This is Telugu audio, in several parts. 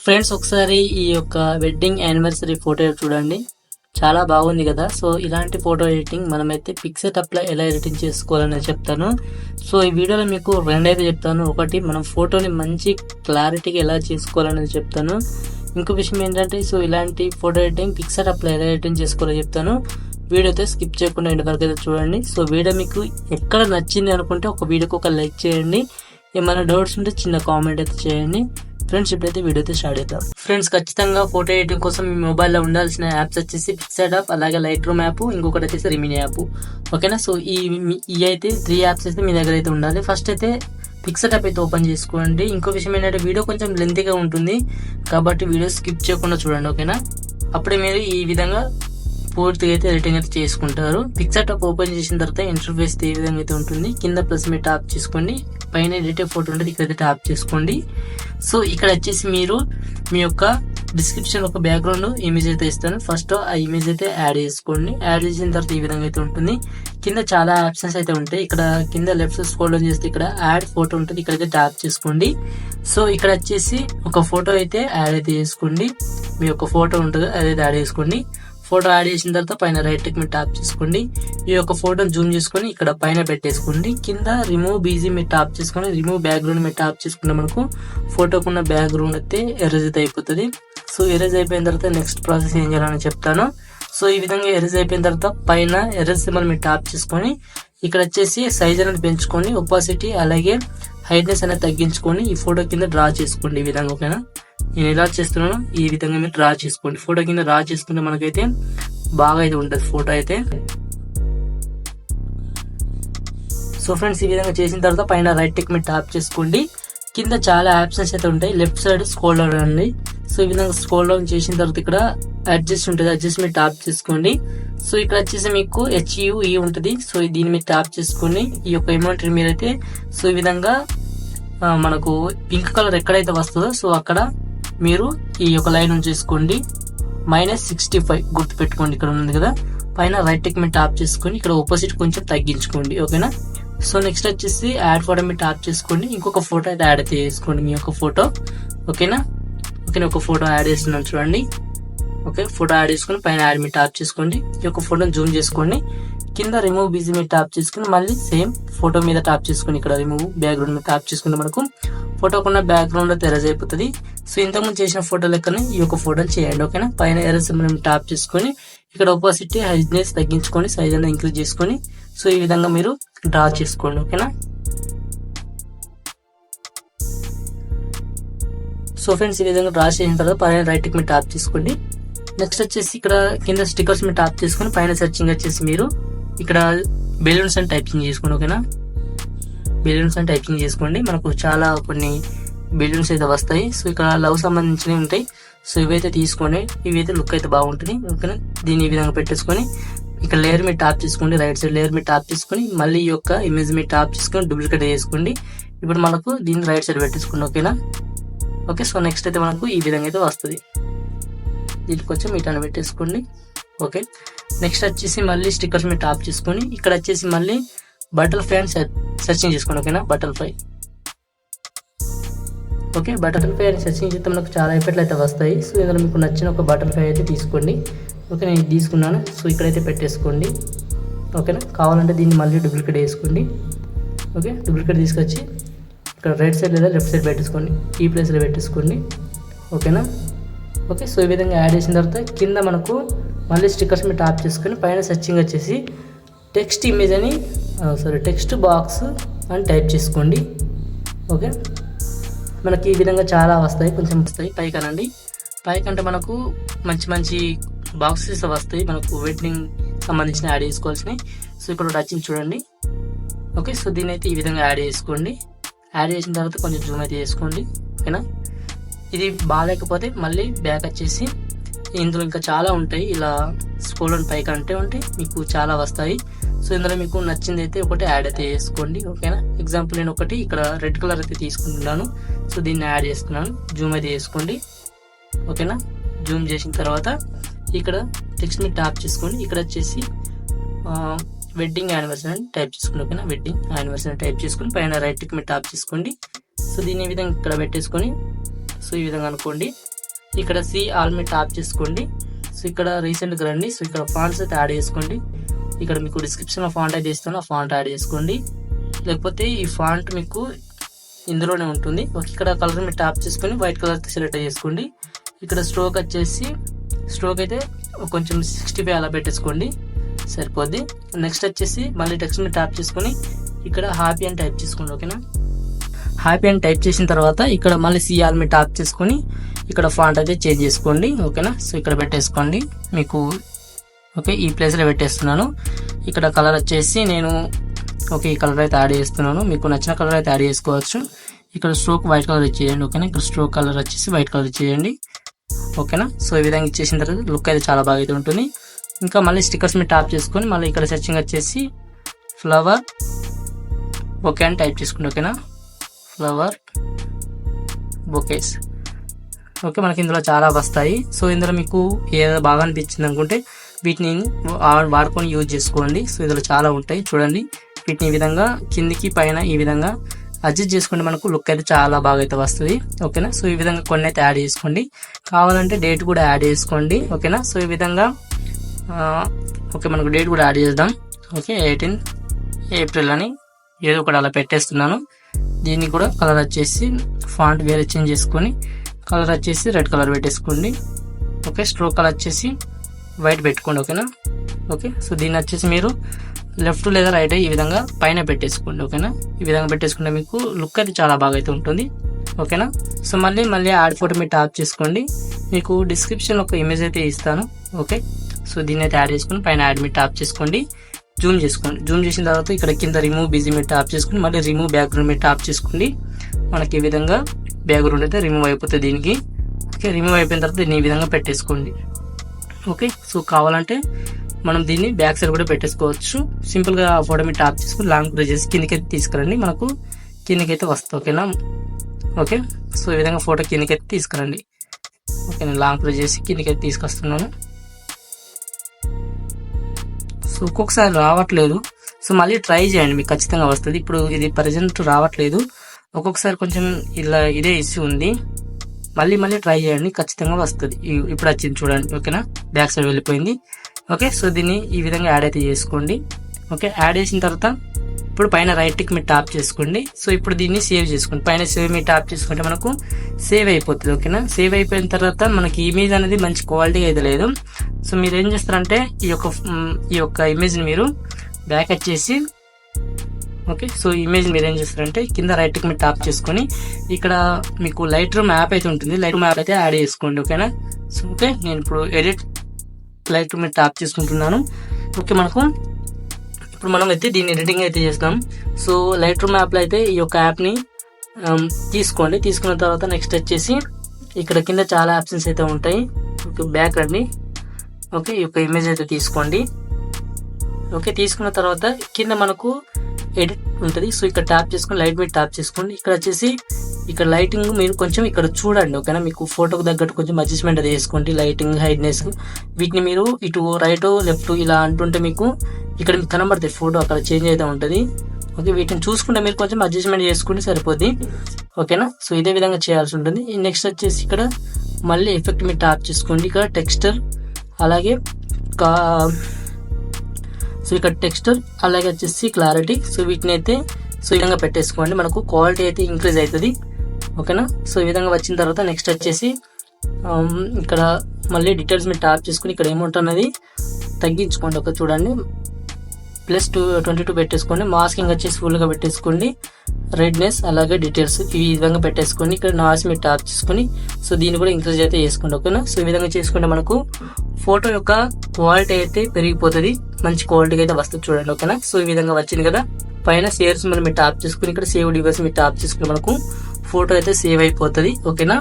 ఫ్రెండ్స్ ఒకసారి ఈ యొక్క వెడ్డింగ్ యానివర్సరీ ఫోటో చూడండి, చాలా బాగుంది కదా. సో ఇలాంటి ఫోటో ఎడిటింగ్ మనమైతే పిక్సెటప్లో ఎలా ఎడిటింగ్ చేసుకోవాలని చెప్తాను. సో ఈ వీడియోలో మీకు రెండైతే చెప్తాను. ఒకటి, మనం ఫోటోని మంచి క్లారిటీగా ఎలా చేసుకోవాలనేది చెప్తాను. ఇంకో విషయం ఏంటంటే, సో ఇలాంటి ఫోటో ఎడిటింగ్ పిక్సెటప్లో ఎలా ఎడిటింగ్ చేసుకోవాలో చెప్తాను. వీడియో అయితే స్కిప్ చేయకుండా ఎండ్ వరకు అయితే చూడండి. సో వీడియో మీకు ఎక్కడ నచ్చింది అనుకుంటే ఒక వీడియోకి ఒక లైక్ చేయండి. ఏమైనా డౌట్స్ ఉంటే చిన్న కామెంట్ అయితే చేయండి. ఫ్రెండ్స్ ఇప్పుడైతే వీడియో అయితే స్టార్ట్ చేద్దాం. ఫ్రెండ్స్ ఖచ్చితంగా ఫోటో ఎడిటింగ్ కోసం మీ మొబైల్లో ఉండాల్సిన యాప్స్ వచ్చేసి పిక్సెటప్, అలాగే లైట్ రూమ్ యాప్, ఇంకొకటి వచ్చేసి రిమినీ యాప్. ఓకేనా. సో ఈ అయితే 3 యాప్స్ అయితే మీ దగ్గర అయితే ఉండాలి. ఫస్ట్ అయితే పిక్సెటప్ అయితే ఓపెన్ చేసుకోండి. ఇంకో విషయం ఏంటంటే, వీడియో కొంచెం లెంతీగా ఉంటుంది కాబట్టి వీడియో స్కిప్ చేయకుండా చూడండి. ఓకేనా. అప్పుడే మీరు ఈ విధంగా పూర్తిగా అయితే ఎడిటింగ్ అయితే చేసుకుంటారు. పిక్సెటప్ ఓపెన్ చేసిన తర్వాత ఇంటర్ఫేస్ ఏ విధంగా అయితే ఉంటుంది. కింద ప్లస్ మీద ట్యాప్ చేసుకోండి, పైన ఎడిట్ ఫోటో ఉంటుంది, ఇక్కడైతే ట్యాప్ చేసుకోండి. సో ఇక్కడ వచ్చేసి మీరు మీ యొక్క డిస్క్రిప్షన్ ఒక బ్యాక్గ్రౌండ్ ఇమేజ్ అయితే ఇస్తాను. ఫస్ట్ ఆ ఇమేజ్ అయితే యాడ్ చేసుకోండి. యాడ్ చేసిన తర్వాత ఈ విధంగా అయితే ఉంటుంది. కింద చాలా ఆప్షన్స్ అయితే ఉంటాయి. ఇక్కడ కింద లెఫ్ట్ స్క్రోల్ డౌన్ చేస్తే ఇక్కడ యాడ్ ఫోటో ఉంటుంది, ఇక్కడైతే ట్యాప్ చేసుకోండి. సో ఇక్కడ వచ్చేసి ఒక ఫోటో అయితే యాడ్ అయితే చేసుకోండి. మీ యొక్క ఫోటో ఉంటుంది, అదైతే యాడ్ చేసుకోండి. ఫోటో యాడ్ చేసిన తర్వాత పైన రైట్ క్లిక్ మీద ట్యాప్ చేసుకోండి. ఈ యొక్క ఫోటోని జూమ్ చేసుకొని ఇక్కడ పైన పెట్టేసుకోండి. కింద రిమూవ్ బీజీ మీద ట్యాప్ చేసుకొని రిమూవ్ బ్యాక్గ్రౌండ్ మీద ట్యాప్ చేసుకుంటే మనకు ఫోటోకున్న బ్యాక్గ్రౌండ్ అయితే ఎరేజ్ అయితే అయిపోతుంది. సో ఎరేజ్ అయిపోయిన తర్వాత నెక్స్ట్ ప్రాసెస్ ఏం చేయాలని చెప్తాను. సో ఈ విధంగా ఎరేజ్ అయిపోయిన తర్వాత పైన ఎరేజ్ సింబల్ మీద ట్యాప్ చేసుకొని ఇక్కడ వచ్చేసి సైజ్ అనేది పెంచుకొని ఒపాసిటీ అలాగే హైట్నెస్ అనేది తగ్గించుకొని ఈ ఫోటో కింద డ్రా చేసుకోండి. ఈ విధంగా. ఓకేనా. నేను ఎలా చేస్తున్నాను ఈ విధంగా మీరు డ్రా చేసుకోండి. ఫోటో కింద డ్రా చేసుకుంటే మనకైతే బాగా అయితే ఉంటుంది ఫోటో అయితే. సో ఫ్రెండ్స్, ఈ విధంగా చేసిన తర్వాత పైన రైట్ క్లిక్ మీద ట్యాప్ చేసుకోండి. కింద చాలా ఆప్షన్స్ అయితే ఉంటాయి. లెఫ్ట్ సైడ్ స్క్రోల్ డౌన్ అండి. సో ఈ విధంగా స్క్రోల్ డౌన్ చేసిన తర్వాత ఇక్కడ అడ్జస్ట్ ఉంటుంది, అడ్జస్ట్ మీద ట్యాప్ చేసుకోండి. సో ఇక్కడ వచ్చేసి మీకు HUE ఉంటుంది. సో దీని మీద ట్యాప్ చేసుకొని ఈ యొక్క అమౌంట్ మీరైతే సో ఈ విధంగా మనకు పింక్ కలర్ ఎక్కడైతే వస్తుందో సో అక్కడ మీరు ఈ యొక్క లైన్ చేసుకోండి. -65 గుర్తు పెట్టుకోండి, ఇక్కడ ఉంది కదా. పైన రైట్ క్లిక్ మీద ట్యాప్ చేసుకొని ఇక్కడ ఆపోజిట్ కొంచెం తగ్గించుకోండి. ఓకేనా. సో నెక్స్ట్ వచ్చేసి యాడ్ ఫోటో మీద ట్యాప్ చేసుకోండి. ఇంకొక ఫోటో అయితే యాడ్ అయితే చేసుకోండి, మీ యొక్క ఫోటో. ఓకేనా. ఓకే, ఒక ఫోటో యాడ్ చేస్తున్నాను చూడండి. ఓకే, ఫోటో యాడ్ చేసుకుని పైన యాడ్ మీద ట్యాప్ చేసుకోండి. ఈ యొక్క ఫోటోని జూమ్ చేసుకోండి. కింద రిమూవ్ బీజీ మీద ట్యాప్ చేసుకుని మళ్ళీ సేమ్ ఫోటో మీద ట్యాప్ చేసుకుని ఇక్కడ రిమూవ్ బ్యాక్గ్రౌండ్ మీద ట్యాప్ చేసుకుంటే మనకు ఫోటోకున్న బ్యాక్గ్రౌండ్ అయితే ఎరేజ్ అయిపోతుంది. సో ఇంతకుముందు చేసిన ఫోటో లెక్కనే ఈ యొక్క ఫోటోని చేయండి. ఓకేనా. పైన ఎరేజ్ సింబల్ ట్యాప్ చేసుకొని ఇక్కడ ఒపాసిటీ హైట్నెస్ తగ్గించుకొని సైజ్ అనేది ఇంక్రీజ్ చేసుకొని సో ఈ విధంగా మీరు డ్రా చేసుకోండి. ఓకేనా. సో ఫ్రెండ్స్, ఈ విధంగా డ్రా చేసిన తర్వాత పైన రైట్ క్లిక్ మీద ట్యాప్ చేసుకోండి. నెక్స్ట్ వచ్చేసి ఇక్కడ కింద స్టిక్కర్స్ మీద ట్యాప్ చేసుకొని పైన సెర్చింగ్ వచ్చేసి మీరు ఇక్కడ బెలూన్స్ అని టైపింగ్ చేసుకోండి. ఓకేనా. బెలూన్స్ అని టైపింగ్ చేసుకోండి. మనకు చాలా కొన్ని బెలూన్స్ అయితే వస్తాయి. సో ఇక్కడ లవ్ సంబంధించినవి ఉంటాయి. సో ఇవైతే తీసుకోండి, ఇవైతే లుక్ అయితే బాగుంటుంది. ఓకేనా. దీన్ని ఈ విధంగా పెట్టేసుకొని ఇక్కడ లేయర్ మీద ట్యాప్ చేసుకోండి. రైట్ సైడ్ లేయర్ మీద ట్యాప్ చేసుకొని మళ్ళీ ఈ యొక్క ఇమేజ్ మీద ట్యాప్ చేసుకొని డూప్లికేట్ చేసుకోండి. ఇప్పుడు మనకు దీన్ని రైట్ సైడ్ పెట్టేసుకోండి. ఓకేనా. ఓకే. సో నెక్స్ట్ అయితే మనకు ఈ విధంగా అయితే వస్తుంది. దీనికి కొంచెం ఇటాన్ని పెట్టేసుకోండి. ఓకే. నెక్స్ట్ వచ్చేసి మళ్ళీ స్టిక్కర్స్ మీద ట్యాప్ చేసుకొని ఇక్కడ వచ్చేసి మళ్ళీ బటర్ఫ్లై అని సెర్చింగ్ చేసుకోండి. ఓకేనా. బటర్ఫ్లై. ఓకే, బటర్ఫ్లై అని సెర్చింగ్ చేస్తే మనకు చాలా ఎఫెక్ట్లు అయితే వస్తాయి. సో ఇందులో మీకు నచ్చిన ఒక బటర్ఫ్లై అయితే తీసుకోండి. ఓకే, నేను తీసుకున్నాను. సో ఇక్కడైతే పెట్టేసుకోండి. ఓకేనా. కావాలంటే దీన్ని మళ్ళీ డూప్లికేట్ వేసుకోండి. ఓకే, డూప్లికేట్ తీసుకొచ్చి ఇక్కడ రైట్ సైడ్ లేదా లెఫ్ట్ సైడ్ పెట్టేసుకోండి, ఈ ప్లేస్లో పెట్టేసుకోండి. ఓకేనా. ఓకే, సో ఈ విధంగా యాడ్ చేసిన తర్వాత కింద మనకు మళ్ళీ స్టిక్కర్స్ మీద ట్యాప్ చేసుకొని పైన సెర్చింగ్ వచ్చేసి టెక్స్ట్ ఇమేజ్ అని టెక్స్ట్ బాక్స్ అని టైప్ చేసుకోండి. ఓకే, మనకి ఈ విధంగా చాలా వస్తాయి, కొంచెం వస్తాయి. పైకనండి, పైకంటే మనకు మంచి మంచి బాక్సెస్ వస్తాయి మనకు వెడ్డింగ్ సంబంధించిన యాడ్ చేసుకోవాల్సినవి. సో ఇక్కడ వచ్చింది చూడండి. ఓకే, సో దీని అయితే ఈ విధంగా యాడ్ చేసుకోండి. యాడ్ చేసిన తర్వాత కొంచెం జూమ్ అయితే చేసుకోండి. ఓకేనా. ఇది బాగాలేకపోతే మళ్ళీ బ్యాక్ వచ్చేసి ఇందులో ఇంకా చాలా ఉంటాయి. ఇలా స్క్రోల్ అండ్ పైకి అంటే ఉంటాయి, మీకు చాలా వస్తాయి. సో ఇందులో మీకు నచ్చింది అయితే ఒకటి యాడ్ అయితే చేసుకోండి. ఓకేనా. ఎగ్జాంపుల్ నేను ఒకటి ఇక్కడ రెడ్ కలర్ అయితే తీసుకుంటున్నాను. సో దీన్ని యాడ్ చేసుకున్నాను. జూమ్ అయితే చేసుకోండి. ఓకేనా. జూమ్ చేసిన తర్వాత ఇక్కడ టెక్స్ట్ మీద ట్యాప్ చేసుకోండి. ఇక్కడ వచ్చేసి వెడ్డింగ్ యానివర్సరీ అని టైప్ చేసుకోండి. ఓకేనా. వెడ్డింగ్ యానివర్సరీ టైప్ చేసుకుని పైన రైట్ క్లిక్ మీద ట్యాప్ చేసుకోండి. సో దీని ఈ విధంగా ఇక్కడ పెట్టేసుకొని సో ఈ విధంగా అనుకోండి. ఇక్కడ సి ఆల్ మీద ట్యాప్ చేసుకోండి. సో ఇక్కడ రీసెంట్గా రండి. సో ఇక్కడ ఫాంట్స్ అయితే యాడ్ చేసుకోండి. ఇక్కడ మీకు డిస్క్రిప్షన్లో ఫాంట్ అయితే ఇస్తాను, ఆ ఫాంట్ యాడ్ చేసుకోండి. లేకపోతే ఈ ఫాంట్ మీకు ఇందులోనే ఉంటుంది. ఇక్కడ కలర్ మీద ట్యాప్ చేసుకొని వైట్ కలర్ సెలెక్ట్ చేసుకోండి. ఇక్కడ స్ట్రోక్ వచ్చేసి స్ట్రోక్ అయితే కొంచెం 65 అలా పెట్టేసుకోండి, సరిపోద్ది. నెక్స్ట్ వచ్చేసి మళ్ళీ టెక్స్ట్ మీద ట్యాప్ చేసుకొని ఇక్కడ హ్యాపీ అని టైప్ చేసుకోండి. ఓకేనా, హ్యాపీ అని టైప్ చేసిన తర్వాత ఇక్కడ మళ్ళీ సిఆర్ మీద ట్యాప్ చేసుకొని ఇక్కడ ఫాంట్ అయితే చేంజ్ చేసుకోండి. ఓకేనా, సో ఇక్కడ పెట్టేసుకోండి మీకు. ఓకే, ఈ ప్లేస్లో పెట్టేస్తున్నాను. ఇక్కడ కలర్ వచ్చేసి నేను ఈ కలర్ అయితే యాడ్ చేస్తున్నాను. మీకు నచ్చిన కలర్ అయితే యాడ్ చేసుకోవచ్చు. ఇక్కడ స్ట్రోక్ వైట్ కలర్ ఇచ్చేయండి. ఓకేనా, ఇక్కడ స్ట్రోక్ కలర్ వచ్చేసి వైట్ కలర్ ఇచ్చేయండి. ఓకేనా, సో ఈ విధంగా ఇచ్చేసిన తర్వాత లుక్ అయితే చాలా బాగా అయితే ఉంటుంది. ఇంకా మళ్ళీ స్టిక్కర్స్ మీద ట్యాప్ చేసుకొని మళ్ళీ ఇక్కడ సెర్చింగ్ వచ్చేసి ఫ్లవర్ బొకే అని టైప్ చేసుకోండి. ఓకేనా, ఫ్లవర్ బొకేస్. ఓకే, మనకి ఇందులో చాలా వస్తాయి. సో ఇందులో మీకు ఏదో బాగా అనిపించింది అనుకుంటే వీటిని వాడుకొని యూజ్ చేసుకోండి. సో ఇందులో చాలా ఉంటాయి చూడండి. వీటిని ఈ విధంగా కిందికి పైన ఈ విధంగా అడ్జస్ట్ చేసుకుంటే మనకు లుక్ అయితే చాలా బాగా అయితే వస్తుంది. ఓకేనా, సో ఈ విధంగా కొన్ని అయితే యాడ్ చేసుకోండి. కావాలంటే డేట్ కూడా యాడ్ చేసుకోండి. ఓకేనా, సో ఈ విధంగా మనకు డేట్ కూడా యాడ్ చేద్దాం. ఓకే, 18 ఏప్రిల్ అని ఏదో ఒకటి అలా పెట్టేస్తున్నాను. దీన్ని కూడా కలర్ వచ్చేసి ఫాంట్ వేరే చేంజ్ చేసుకొని కలర్ వచ్చేసి రెడ్ కలర్ పెట్టేసుకోండి. ఓకే, స్ట్రోక్ కలర్ వచ్చేసి వైట్ పెట్టుకోండి. ఓకేనా, ఓకే, సో దీన్ని వచ్చేసి మీరు లెఫ్ట్ లేదా రైట్ ఈ విధంగా పైన పెట్టేసుకోండి. ఓకేనా, ఈ విధంగా పెట్టేసుకుంటే మీకు లుక్ అయితే చాలా బాగా అయితే ఉంటుంది. ఓకేనా, సో మళ్ళీ యాడ్ ఫోటో మీద ట్యాప్ చేసుకోండి. మీకు డిస్క్రిప్షన్లో ఒక ఇమేజ్ అయితే ఇస్తాను. ఓకే, సో దీన్ని అయితే యాడ్ చేసుకుని పైన యాడ్ మీద ట్యాప్ చేసుకోండి. జూమ్ చేసుకోండి. జూమ్ చేసిన తర్వాత ఇక్కడ కింద రిమూవ్ బిజీ మీద ట్యాప్ చేసుకుని మళ్ళీ రిమూవ్ బ్యాక్గ్రౌండ్ మీద ట్యాప్ చేసుకోండి. మనకి ఈ విధంగా బ్యాక్గ్రౌండ్ అయితే రిమూవ్ అయిపోతుంది దీనికి. ఓకే, రిమూవ్ అయిపోయిన తర్వాత దీన్ని ఈ విధంగా పెట్టేసుకోండి. ఓకే, సో కావాలంటే మనం దీన్ని బ్యాక్ సైడ్ కూడా పెట్టేసుకోవచ్చు. సింపుల్గా ఫోటో మీద ట్యాప్ చేసుకుని లాంగ్ ప్రెస్ చేసి కిందకైతే తీసుకురండి. మనకు కిందకైతే వస్తుంది. ఓకేనా, ఓకే, సో ఈ విధంగా ఫోటో కిందకైతే తీసుకురండి. ఓకే, నేను లాంగ్ ప్రెస్ చేసి కిందకైతే తీసుకొస్తున్నాను. సో ఒక్కొక్కసారి రావట్లేదు. సో మళ్ళీ ట్రై చేయండి, మీకు ఖచ్చితంగా వస్తుంది. ఇప్పుడు ఇది ప్రజెంట్ రావట్లేదు. ఒక్కొక్కసారి కొంచెం ఇలా ఇదే ఇష్యూ ఉంది. మళ్ళీ ట్రై చేయండి, ఖచ్చితంగా వస్తుంది. ఇప్పుడు వచ్చింది చూడండి. ఓకేనా, బ్యాక్ సైడ్ వెళ్ళిపోయింది. ఓకే, సో దీన్ని ఈ విధంగా యాడ్ అయితే చేసుకోండి. ఓకే, యాడ్ చేసిన తర్వాత ఇప్పుడు పైన రైట్ టిక్ మీద ట్యాప్ చేసుకోండి. సో ఇప్పుడు దీన్ని సేవ్ చేసుకోండి. పైన సేవ్ మీద ట్యాప్ చేసుకుంటే మనకు సేవ్ అయిపోతుంది. ఓకేనా, సేవ్ అయిపోయిన తర్వాత మనకి ఇమేజ్ అనేది మంచి క్వాలిటీ అయితే లేదు. సో మీరు ఏం చేస్తారంటే ఈ యొక్క ఇమేజ్ని మీరు బ్యాక్ వచ్చేసి ఓకే, సో ఇమేజ్ మీరు ఏం చేస్తారంటే కింద రైట్ టిక్ మీద ట్యాప్ చేసుకొని ఇక్కడ మీకు లైట్ రూమ్ యాప్ అయితే ఉంటుంది. లైట్ రూమ్ యాప్ అయితే యాడ్ చేసుకోండి. ఓకేనా, సో ఓకే, నేను ఇప్పుడు ఎడిట్ లైట్ రూమ్ మీద ట్యాప్ చేసుకుంటున్నాను. ఓకే, ఇప్పుడు మనం అయితే దీన్ని ఎడిటింగ్ అయితే చేస్తాం. సో లైట్ రూమ్ యాప్లో అయితే ఈ యొక్క యాప్ని తీసుకోండి. తీసుకున్న తర్వాత నెక్స్ట్ వచ్చేసి ఇక్కడ కింద చాలా ఆప్షన్స్ అయితే ఉంటాయి. ఓకే, బ్యాక్ రండి. ఓకే, ఈ యొక్క ఇమేజ్ అయితే తీసుకోండి. ఓకే, తీసుకున్న తర్వాత కింద మనకు ఎడిట్ ఉంటుంది. సో ఇక్కడ ట్యాప్ చేసుకొని లైట్ మీద ట్యాప్ చేసుకోండి. ఇక్కడ వచ్చేసి ఇక్కడ లైటింగ్ మీరు కొంచెం ఇక్కడ చూడండి. ఓకేనా, మీకు ఫోటోకు తగ్గట్టు కొంచెం అడ్జస్ట్మెంట్ అది చేసుకోండి. లైటింగ్, హైడ్నెస్ వీటిని మీరు ఇటు రైట్ లెఫ్ట్ ఇలా అంటుంటే మీకు ఇక్కడ మీకు కనబడుతుంది ఫోటో అక్కడ చేంజ్ అయితే ఉంటుంది. ఓకే, వీటిని చూసుకుంటే మీరు కొంచెం అడ్జస్ట్మెంట్ చేసుకుంటే సరిపోద్ది. ఓకేనా, సో ఇదే విధంగా చేయాల్సి ఉంటుంది. నెక్స్ట్ వచ్చేసి ఇక్కడ మళ్ళీ ఎఫెక్ట్ మీద ట్యాప్ చేసుకోండి. ఇక్కడ టెక్స్చర్ అలాగే సో ఇక్కడ టెక్స్చర్ అలాగే వచ్చేసి క్లారిటీ. సో వీటిని అయితే సో ఈ విధంగా పెట్టేసుకోండి. మనకు క్వాలిటీ అయితే ఇంక్రీజ్ అవుతుంది. ఓకేనా, సో ఈ విధంగా వచ్చిన తర్వాత నెక్స్ట్ వచ్చేసి ఇక్కడ మళ్ళీ డీటెయిల్స్ మీద ట్యాప్ చేసుకుని ఇక్కడ ఏముంటున్నది తగ్గించుకోండి. ఒక చూడండి +22 పెట్టేసుకోండి. మాస్కింగ్ వచ్చేసి ఫుల్గా పెట్టేసుకోండి. రెడ్నెస్ అలాగే డీటెయిల్స్ ఈ విధంగా పెట్టేసుకోండి. ఇక్కడ నాయిస్ మీద ట్యాప్ చేసుకుని సో దీన్ని కూడా ఇంక్రీజ్ అయితే చేసుకోండి. ఓకేనా, సో ఈ విధంగా చేసుకుంటే మనకు ఫోటో యొక్క క్వాలిటీ అయితే పెరిగిపోతుంది. మంచి క్వాలిటీగా అయితే వస్తుంది చూడండి. ఓకేనా, సో ఈ విధంగా వచ్చింది కదా. పైన షేర్స్ మనం మీరు ట్యాప్ చేసుకుని ఇక్కడ సేవ్ డివైస్ మీద ట్యాప్ చేసుకుని మనకు ఫోటో అయితే సేవ్ అయిపోతుంది. ఓకేనా,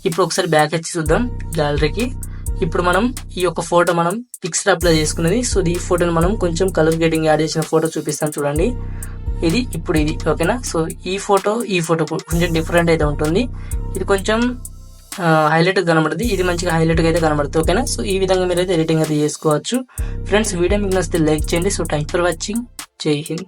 ఇప్పుడు ఒకసారి బ్యాక్ వచ్చి చూద్దాం గ్యాలరీకి. ఇప్పుడు మనం ఈ యొక్క ఫోటో మనం పిక్చర్ అప్లై చేసుకున్నది. సో ఈ ఫోటోని మనం కొంచెం కలర్ గ్రేడింగ్ యాడ్ చేసిన ఫోటో చూపిస్తాం చూడండి. ఇది ఓకేనా. సో ఈ ఫోటో కొంచెం డిఫరెంట్ అయితే ఉంటుంది. ఇది కొంచెం హైలైట్ కనబడుతుంది. ఇది మంచిగా హైలైట్ గా అయితే కనబడుతుంది. ఓకేనా, సో ఈ విధంగా మీరు అయితే ఎడిటింగ్ అయితే చేసుకోవచ్చు. ఫ్రెండ్స్, వీడియో మీకు నచ్చితే లైక్ చేయండి. So thank for watching. జై హింద్.